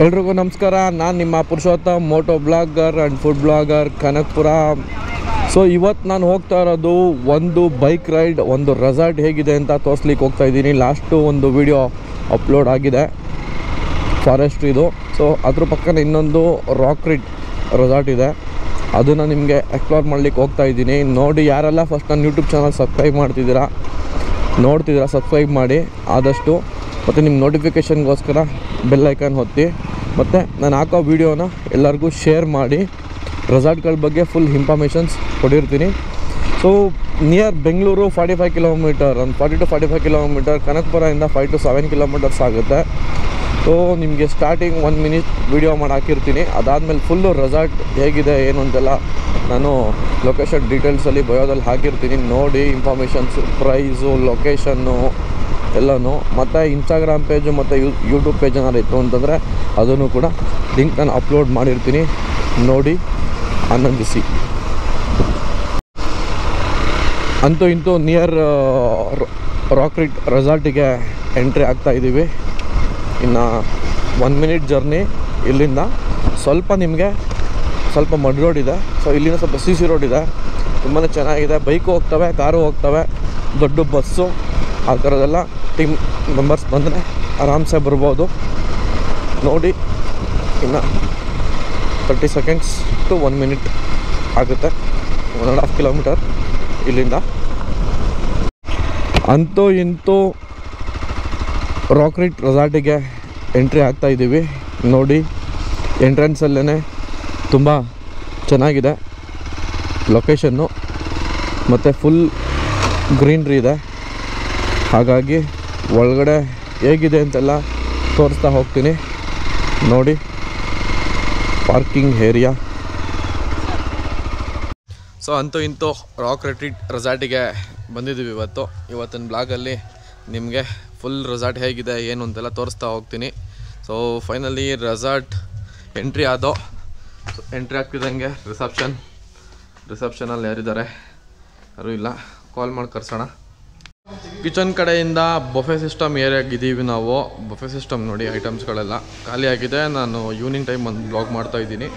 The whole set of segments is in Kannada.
ಎಲ್ರಿಗೂ ನಮಸ್ಕಾರ. ನಾನು ನಿಮ್ಮ Purushottam, moto blogger and food blogger Kanakapura. So ಇವತ್ತು ನಾನು ಹೋಗ್ತಾ ಇರೋದು ಒಂದು ಬೈಕ್ ರೈಡ್, ಒಂದು ರೆಸಾರ್ಟ್ ಹೇಗಿದೆ ಅಂತ ತೋರಿಸ್ಲಿಕ್ಕೆ ಹೋಗ್ತಾ ಇದ್ದೀನಿ. ಲಾಸ್ಟು ಒಂದು ವಿಡಿಯೋ ಅಪ್ಲೋಡ್ ಆಗಿದೆ, ಫಾರೆಸ್ಟ್ ಇದು. ಸೊ ಅದ್ರ ಪಕ್ಕನ ಇನ್ನೊಂದು ರಾಕ್ ರಿಡ್ ರೆಸಾರ್ಟ್ ಇದೆ, ಅದನ್ನು ನಿಮಗೆ ಎಕ್ಸ್ಪ್ಲೋರ್ ಮಾಡಲಿಕ್ಕೆ ಹೋಗ್ತಾ ಇದ್ದೀನಿ. ನೋಡಿ, ಯಾರೆಲ್ಲ ಫಸ್ಟ್ ನನ್ನ ಯೂಟ್ಯೂಬ್ ಚಾನಲ್ ಸಬ್ಸ್ಕ್ರೈಬ್ ನೋಡ್ತಿದ್ದೀರಾ ಸಬ್ಸ್ಕ್ರೈಬ್ ಮಾಡಿ ಆದಷ್ಟು. ಮತ್ತು ನಿಮ್ಮ ನೋಟಿಫಿಕೇಷನ್ಗೋಸ್ಕರ ಬೆಲ್ ಐಕಾನ್ ಒತ್ತಿ. ಮತ್ತು ನಾನು ಹಾಕೋ ವೀಡಿಯೋನ ಎಲ್ಲರಿಗೂ ಶೇರ್ ಮಾಡಿ. ರೆಸಾರ್ಟ್ಗಳ ಬಗ್ಗೆ ಫುಲ್ ಇನ್ಫಾರ್ಮೇಷನ್ಸ್ ಕೊಟ್ಟಿರ್ತೀನಿ. ಸೊ ನಿಯರ್ ಬೆಂಗಳೂರು 45 ಕಿಲೋಮೀಟರ್, ಒಂದು 40 to 45 ಕಿಲೋಮೀಟರ್. ಕನಕಪುರದಿಂದ 5 to 7 ಕಿಲೋಮೀಟರ್ಸ್ ಆಗುತ್ತೆ. ಸೊ ನಿಮಗೆ ಸ್ಟಾರ್ಟಿಂಗ್ 1 minute ವೀಡಿಯೋ ಮಾಡಿ ಹಾಕಿರ್ತೀನಿ. ಅದಾದಮೇಲೆ ಫುಲ್ಲು ರೆಸಾರ್ಟ್ ಹೇಗಿದೆ ಏನು ಅಂತೆಲ್ಲ ನಾನು ಲೊಕೇಶನ್ ಡೀಟೇಲ್ಸಲ್ಲಿ ಬಯೋದಲ್ಲಿ ಹಾಕಿರ್ತೀನಿ. ನೋಡಿ ಇನ್ಫಾರ್ಮೇಷನ್ಸು, ಪ್ರೈಸು, ಲೊಕೇಶನ್ನು ಎಲ್ಲನೂ. ಮತ್ತು ಇನ್ಸ್ಟಾಗ್ರಾಮ್ ಪೇಜು ಮತ್ತು ಯೂಟ್ಯೂಬ್ ಪೇಜ್ ಏನಾರು ಇತ್ತು ಅಂತಂದರೆ ಅದನ್ನು ಕೂಡ ಲಿಂಕ್ ನಾನು ಅಪ್ಲೋಡ್ ಮಾಡಿರ್ತೀನಿ. ನೋಡಿ, ಆನಂದಿಸಿ. ಅಂತೂ ಇಂತೂ ನಿಯರ್ ರಾಕ್ ರಿಡ್ ರೆಸಾರ್ಟಿಗೆ ಎಂಟ್ರಿ ಆಗ್ತಾಯಿದ್ದೀವಿ. ಇನ್ನು 1 minute ಜರ್ನಿ ಇಲ್ಲಿಂದ. ಸ್ವಲ್ಪ ಮಡ್ ರೋಡ್ ಇದೆ. ಸೊ ಇಲ್ಲಿಂದ ಸ್ವಲ್ಪ CC ರೋಡ್ ಇದೆ, ತುಂಬಾ ಚೆನ್ನಾಗಿದೆ. ಬೈಕು ಹೋಗ್ತವೆ, ಕಾರು ಹೋಗ್ತವೆ, ದೊಡ್ಡ ಬಸ್ಸು, ಆ ಥರದ್ದೆಲ್ಲ ಟೀಮ್ ಮೆಂಬರ್ಸ್ ಬಂದರೆ ಆರಾಮ್ಸೆ ಬರ್ಬೋದು. ನೋಡಿ, ಇನ್ನು 30 seconds to 1 minute ಆಗುತ್ತೆ, 1.5 kilometer ಇಲ್ಲಿಂದ. ಅಂತೂ ಇಂತೂ ರಾಕ್ ರಿಡ್ ರೆಸಾರ್ಟಿಗೆ ಎಂಟ್ರಿ ಆಗ್ತಾಯಿದ್ದೀವಿ. ನೋಡಿ, ಎಂಟ್ರೆನ್ಸಲ್ಲೇ ತುಂಬ ಚೆನ್ನಾಗಿದೆ ಲೊಕೇಶನ್ನು, ಮತ್ತು ಫುಲ್ ಗ್ರೀನ್ರಿ ಇದೆ. ಹಾಗಾಗಿ ಒಳಗಡೆ ಹೇಗಿದೆ ಅಂತೆಲ್ಲ ತೋರಿಸ್ತಾ ಹೋಗ್ತೀನಿ. ನೋಡಿ, ಪಾರ್ಕಿಂಗ್ ಏರಿಯಾ. ಸೊ ಅಂತೂ ಇಂತೂ ರಾಕ್ ರಿಡ್ ರೆಸಾರ್ಟಿಗೆ ಬಂದಿದ್ದೀವಿ ಇವತ್ತಿನ ಬ್ಲಾಗಲ್ಲಿ ನಿಮಗೆ ಫುಲ್ ರೆಸಾರ್ಟ್ ಹೇಗಿದೆ ಏನು ಅಂತೆಲ್ಲ ತೋರಿಸ್ತಾ ಹೋಗ್ತೀನಿ. ಸೊ ಫೈನಲಿ ರೆಸಾರ್ಟ್ ಎಂಟ್ರಿ ಆಗ್ತಿದ್ದಂಗೆ ರಿಸೆಪ್ಷನಲ್ಲಿ ಯಾರಿದ್ದಾರೆ? ಯಾರೂ ಇಲ್ಲ. ಕಾಲ್ ಮಾಡಿ ಕರ್ಸೋಣ. ಕಿಚನ್ ಕಡೆಯಿಂದ ಬಫೆ ಸಿಸ್ಟಮ್ ಏರಿಯಾಗಿದ್ದೀವಿ ನಾವು. ಬಫೆ ಸಿಸ್ಟಮ್ ನೋಡಿ, ಐಟಮ್ಸ್ಗಳೆಲ್ಲ ಖಾಲಿಯಾಗಿದೆ. ನಾನು ಈವ್ನಿಂಗ್ ಟೈಮ್ ಒಂದು ಬ್ಲಾಗ್ ಮಾಡ್ತಾಯಿದ್ದೀನಿ.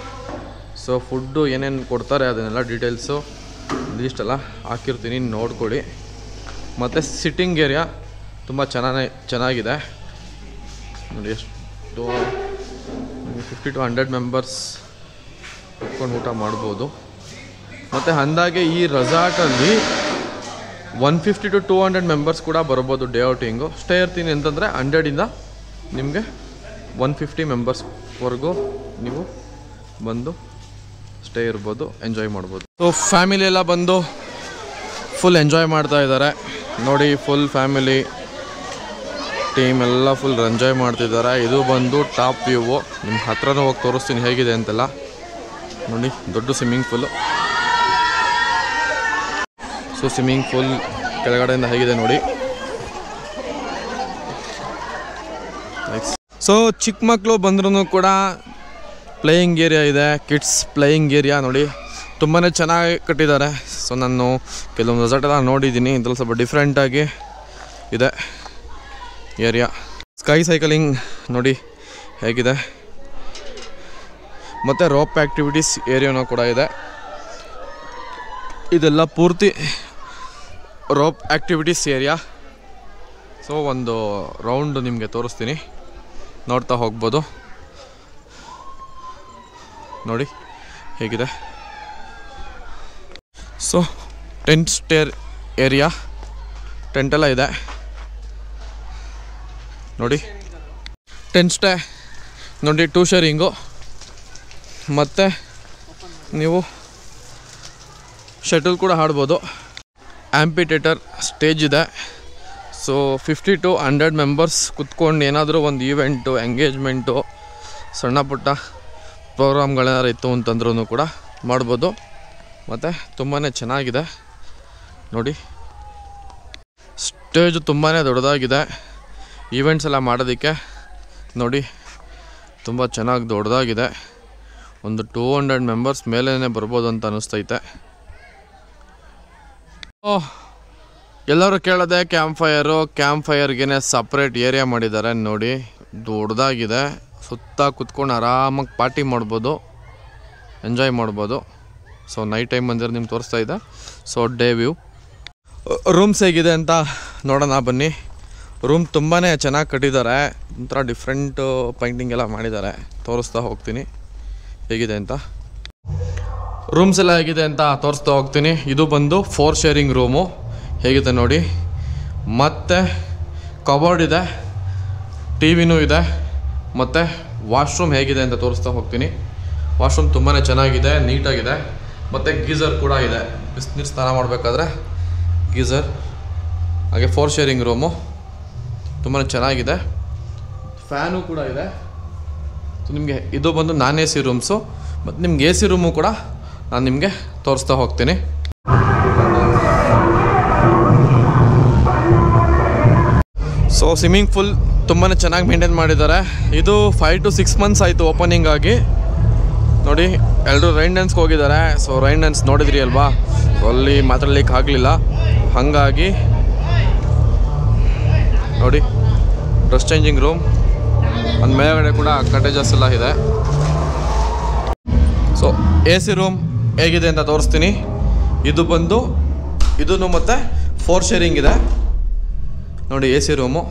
ಸೊ ಫುಡ್ಡು ಏನೇನು ಕೊಡ್ತಾರೆ ಅದನ್ನೆಲ್ಲ ಡೀಟೇಲ್ಸು ಲೀಸ್ಟೆಲ್ಲ ಹಾಕಿರ್ತೀನಿ, ನೋಡ್ಕೊಳ್ಳಿ. ಮತ್ತು ಸಿಟ್ಟಿಂಗ್ ಏರಿಯಾ ತುಂಬ ಚೆನ್ನಾಗಿದೆ ನೋಡಿ. ಎಷ್ಟು 50 to 100 ಮೆಂಬರ್ಸ್ ಕುತ್ಕೊಂಡು ಊಟ ಮಾಡ್ಬೋದು. ಮತ್ತು ಅಂದಾಗೆ ಈ ರೆಸಾರ್ಟಲ್ಲಿ 150 to 200 ಮೆಂಬರ್ಸ್ ಕೂಡ ಬರ್ಬೋದು ಡೇ ಔಟಿಂಗು. ಸ್ಟೇ ಇರ್ತೀನಿ ಅಂತಂದರೆ 100ಇಂದ ನಿಮಗೆ 150 ಮೆಂಬರ್ಸ್ವರೆಗೂ ನೀವು ಬಂದು ಸ್ಟೇ ಇರ್ಬೋದು, ಎಂಜಾಯ್ ಮಾಡ್ಬೋದು. ಸೊ ಫ್ಯಾಮಿಲಿ ಎಲ್ಲ ಬಂದು ಫುಲ್ ಎಂಜಾಯ್ ಮಾಡ್ತಾ ಇದ್ದಾರೆ ನೋಡಿ. ಫುಲ್ ಫ್ಯಾಮಿಲಿ ಟೀಮ್ ಎಲ್ಲ ಫುಲ್ ಎಂಜಾಯ್ ಮಾಡ್ತಿದ್ದಾರೆ. ಇದು ಬಂದು ಟಾಪ್ ವ್ಯೂವು. ನಿಮ್ಮ ಹತ್ರನೂ ಹೋಗಿ ತೋರಿಸ್ತೀನಿ ಹೇಗಿದೆ ಅಂತೆಲ್ಲ. ನೋಡಿ, ದೊಡ್ಡ swimming pool. So swimming pool ಕೆಳಗಡೆಯಿಂದ ಹೇಗಿದೆ ನೋಡಿ. ಸೊ ಚಿಕ್ಕ ಮಕ್ಕಳು ಬಂದ್ರೂ ಕೂಡ ಪ್ಲೇಯಿಂಗ್ ಏರಿಯಾ ಇದೆ, ಕಿಡ್ಸ್ ಪ್ಲೇಯಿಂಗ್ ಏರಿಯಾ ನೋಡಿ. ತುಂಬಾ ಚೆನ್ನಾಗಿ ಕಟ್ಟಿದ್ದಾರೆ. ಸೊ ನಾನು ಕೆಲವೊಂದು ರೆಸಾರ್ಟೆಲ್ಲ ನೋಡಿದ್ದೀನಿ, ಇದ್ರಲ್ಲಿ ಸ್ವಲ್ಪ ಡಿಫ್ರೆಂಟಾಗಿ ಇದೆ ಏರಿಯಾ. ಸ್ಕೈ ಸೈಕಲಿಂಗ್ ನೋಡಿ ಹೇಗಿದೆ. ಮತ್ತು ರೋಪ್ ಆ್ಯಕ್ಟಿವಿಟೀಸ್ ಏರಿಯಾನೂ ಕೂಡ ಇದೆ. ಇದೆಲ್ಲ ಪೂರ್ತಿ ರೋಪ್ ಆ್ಯಕ್ಟಿವಿಟೀಸ್ ಏರಿಯಾ. ಸೊ ಒಂದು ರೌಂಡ್ ನಿಮಗೆ ತೋರಿಸ್ತೀನಿ, ನೋಡ್ತಾ ಹೋಗ್ಬೋದು. ನೋಡಿ ಹೇಗಿದೆ. ಸೊ ಟೆಂಟ್ ಸ್ಟೇರ್ ಏರಿಯಾ, ಟೆಂಟೆಲ್ಲ ಇದೆ ನೋಡಿ. ಟೆಂಟ್ ಸ್ಟೇ ನೋಡಿ, 2 ಶೇರಿಂಗು. ಮತ್ತು ನೀವು ಶಟಲ್ ಕೂಡ ಆಡ್ಬೋದು. ಆ್ಯಂಪಿಟೇಟರ್ ಸ್ಟೇಜ್ ಇದೆ. ಸೊ 50 to 100 ಮೆಂಬರ್ಸ್ ಕುತ್ಕೊಂಡು ಏನಾದರೂ ಒಂದು ಈವೆಂಟು, ಎಂಗೇಜ್ಮೆಂಟು, ಸಣ್ಣ ಪುಟ್ಟ ಪ್ರೋಗ್ರಾಮ್ಗಳೇನಾರು ಇತ್ತು ಅಂತಂದ್ರೂ ಕೂಡ ಮಾಡ್ಬೋದು. ಮತ್ತು ತುಂಬಾ ಚೆನ್ನಾಗಿದೆ ನೋಡಿ. ಸ್ಟೇಜು ತುಂಬಾ ದೊಡ್ಡದಾಗಿದೆ. ಈವೆಂಟ್ಸ್ ಎಲ್ಲ ಮಾಡೋದಕ್ಕೆ ನೋಡಿ, ತುಂಬ ಚೆನ್ನಾಗಿ ದೊಡ್ಡದಾಗಿದೆ. ಒಂದು 200 ಮೆಂಬರ್ಸ್ ಮೇಲೇ ಬರ್ಬೋದು ಅಂತ ಅನ್ನಿಸ್ತೈತೆ. ಎಲ್ಲರೂ ಕೇಳೋದೆ ಕ್ಯಾಂಪ್ ಫೈರ್ಗೆ ಸಪ್ರೇಟ್ ಏರಿಯಾ ಮಾಡಿದ್ದಾರೆ ನೋಡಿ. ದೊಡ್ಡದಾಗಿದೆ, ಸುತ್ತ ಕುತ್ಕೊಂಡು ಆರಾಮಾಗಿ ಪಾರ್ಟಿ ಮಾಡ್ಬೋದು, ಎಂಜಾಯ್ ಮಾಡ್ಬೋದು. ಸೊ ನೈಟ್ ಟೈಮ್ ಬಂದಿರೋ ನಿಮ್ಗೆ ತೋರಿಸ್ತಾ ಇದೆ. So day view. ರೂಮ್ಸ್ ಹೇಗಿದೆ ಅಂತ ನೋಡೋಣ ಬನ್ನಿ. ರೂಮ್ ತುಂಬಾ ಚೆನ್ನಾಗಿ ಕಟ್ಟಿದ್ದಾರೆ, ಒಂಥರ ಡಿಫ್ರೆಂಟ್ ಪೇಂಟಿಂಗ್ ಎಲ್ಲ ಮಾಡಿದ್ದಾರೆ. ತೋರಿಸ್ತಾ ಹೋಗ್ತೀನಿ ಹೇಗಿದೆ ಅಂತ. ರೂಮ್ಸ್ ಎಲ್ಲ ಹೇಗಿದೆ ಅಂತ ತೋರಿಸ್ತಾ ಹೋಗ್ತೀನಿ. ಇದು ಬಂದು 4 ಶೇರಿಂಗ್ ರೂಮು, ಹೇಗಿದೆ ನೋಡಿ. ಮತ್ತು ಕಬೋರ್ಡ್ ಇದೆ, ಟಿ ವಿನೂ ಇದೆ, ಮತ್ತು ವಾಶ್ರೂಮ್ ಹೇಗಿದೆ ಅಂತ ತೋರಿಸ್ತಾ ಹೋಗ್ತೀನಿ. ವಾಶ್ರೂಮ್ ತುಂಬಾ ಚೆನ್ನಾಗಿದೆ, ನೀಟಾಗಿದೆ. ಮತ್ತು ಗೀಝರ್ ಕೂಡ ಇದೆ, ಬಿಸಿನೀರು ಸ್ನಾನ ಮಾಡಬೇಕಾದ್ರೆ ಗೀಝರ್. ಹಾಗೆ 4 ಶೇರಿಂಗ್ ರೂಮು ತುಂಬಾ ಚೆನ್ನಾಗಿದೆ. ಫ್ಯಾನು ಕೂಡ ಇದೆ. ಸೊ ನಿಮಗೆ ಇದು ಬಂದು ನಾನ್ AC ರೂಮ್ಸು. ಮತ್ತು ನಿಮ್ಗೆ AC ರೂಮು ಕೂಡ ನಾನು ನಿಮಗೆ ತೋರಿಸ್ತಾ ಹೋಗ್ತೀನಿ. ಸೊ ಸ್ವಿಮ್ಮಿಂಗ್ ಪೂಲ್ ತುಂಬಾ ಚೆನ್ನಾಗಿ ಮೇಂಟೈನ್ ಮಾಡಿದ್ದಾರೆ. ಇದು 5 to 6 months ಆಯಿತು ಓಪನಿಂಗ್ ಆಗಿ. ನೋಡಿ, ಎಲ್ಲರೂ ರೈನ್ ಡ್ಯಾನ್ಸ್ಗೆ ಹೋಗಿದ್ದಾರೆ. ಸೊ ರೈನ್ ಡ್ಯಾನ್ಸ್ ನೋಡಿದ್ರಿ ಅಲ್ವಾ, ಅಲ್ಲಿ ಮಾತಾಡ್ಲಿಕ್ಕೆ ಆಗಲಿಲ್ಲ. ಹಾಗಾಗಿ ನೋಡಿ, ಡ್ರೆಸ್ ಚೇಂಜಿಂಗ್ ರೂಮ್, ಒಂದು ಮೇಲ್ಗಡೆ ಕೂಡ ಕಟೇಜಸ್ ಎಲ್ಲ ಇದೆ. ಸೊ AC ರೂಮ್ ಹೇಗಿದೆ ಅಂತ ತೋರಿಸ್ತೀನಿ. ಇದು ಬಂದು ಇದೂ ಮತ್ತು 4 ಶೇರಿಂಗ್ ಇದೆ ನೋಡಿ. AC room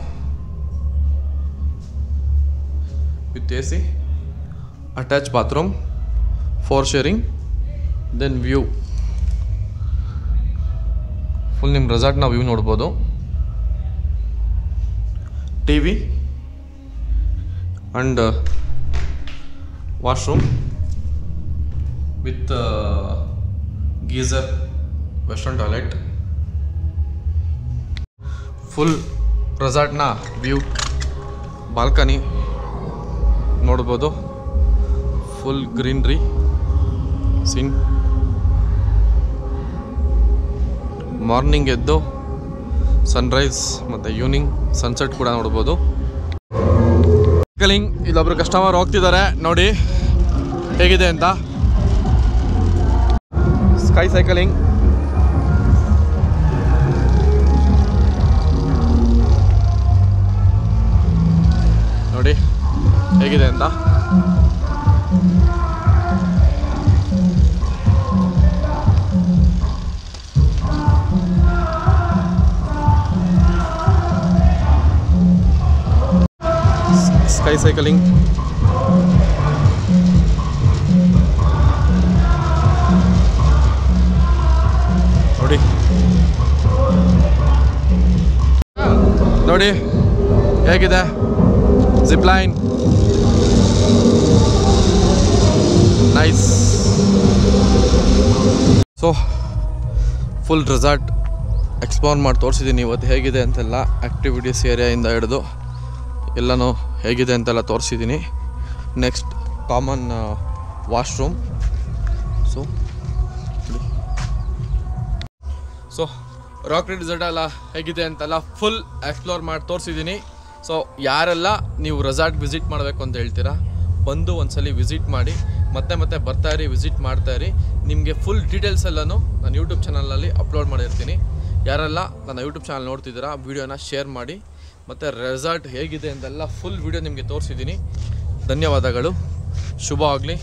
with AC, attach bathroom, 4 sharing. Then view full ನಿಮ್ಮ ರೆಸಾರ್ಟ್ನ ವ್ಯೂ ನೋಡ್ಬೋದು. TV and washroom with geyser, western toilet. Full ರೆಸಾರ್ಟ್ನ ವ್ಯೂ, ಬಾಲ್ಕನಿ ನೋಡ್ಬೋದು. Full greenery scene. ಮಾರ್ನಿಂಗ್ ಎದ್ದು ಸನ್ರೈಸ್ ಮತ್ತು ಈವ್ನಿಂಗ್ ಸನ್ಸೆಟ್ ಕೂಡ ನೋಡ್ಬೋದು. ಸೈಕಲಿಂಗ್, ಇಲ್ಲೊಬ್ರು ಕಸ್ಟಮರ್ ಹೋಗ್ತಿದ್ದಾರೆ ನೋಡಿ ಹೇಗಿದೆ ಅಂತ. ಸ್ಕೈ ಸೈಕಲಿಂಗ್ ನೋಡಿ ಹೇಗಿದೆ ಅಂತ. ಸ್ಕೈ ಸೈಕಲಿಂಗ್ ನೋಡಿ ನೋಡಿ ಹೇಗಿದೆ. Zipline nice. So full resort explore ಮಾಡಿ ತೋರಿಸಿದ್ದೀನಿ ಇವತ್ತು ಹೇಗಿದೆ ಅಂತೆಲ್ಲ. ಆ್ಯಕ್ಟಿವಿಟೀಸ್ ಏರಿಯಾಯಿಂದ ಹಿಡಿದು ಎಲ್ಲನೂ ಹೇಗಿದೆ ಅಂತೆಲ್ಲ ತೋರಿಸಿದ್ದೀನಿ. Next common washroom. So rocket resort ಎಲ್ಲ ಹೇಗಿದೆ ಅಂತೆಲ್ಲ ಫುಲ್ ಎಕ್ಸ್ಪ್ಲೋರ್ ಮಾಡಿ ತೋರಿಸಿದ್ದೀನಿ. ಸೊ ಯಾರೆಲ್ಲ ನೀವು ರೆಸಾರ್ಟ್ ವಿಸಿಟ್ ಮಾಡಬೇಕು ಅಂತ ಹೇಳ್ತೀರಾ, ಬಂದು ಒಂದ್ಸಲಿ ವಿಸಿಟ್ ಮಾಡಿ, ಮತ್ತೆ ಬರ್ತಾಯಿರಿ, ವಿಸಿಟ್ ಮಾಡ್ತಾಯಿರಿ. ನಿಮಗೆ ಫುಲ್ ಡೀಟೇಲ್ಸ್ ಎಲ್ಲನೂ ನಾನು ಯೂಟ್ಯೂಬ್ ಚಾನಲಲ್ಲಿ ಅಪ್ಲೋಡ್ ಮಾಡಿರ್ತೀನಿ. ಯಾರೆಲ್ಲ ನನ್ನ ಯೂಟ್ಯೂಬ್ ಚಾನಲ್ ನೋಡ್ತಿದ್ದೀರಾ, ವೀಡಿಯೋನ ಶೇರ್ ಮಾಡಿ. ಮತ್ತು ರೆಸಾರ್ಟ್ ಹೇಗಿದೆ ಅಂತೆಲ್ಲ ಫುಲ್ ವೀಡಿಯೋ ನಿಮಗೆ ತೋರಿಸಿದ್ದೀನಿ. ಧನ್ಯವಾದಗಳು, ಶುಭ ಆಗಲಿ.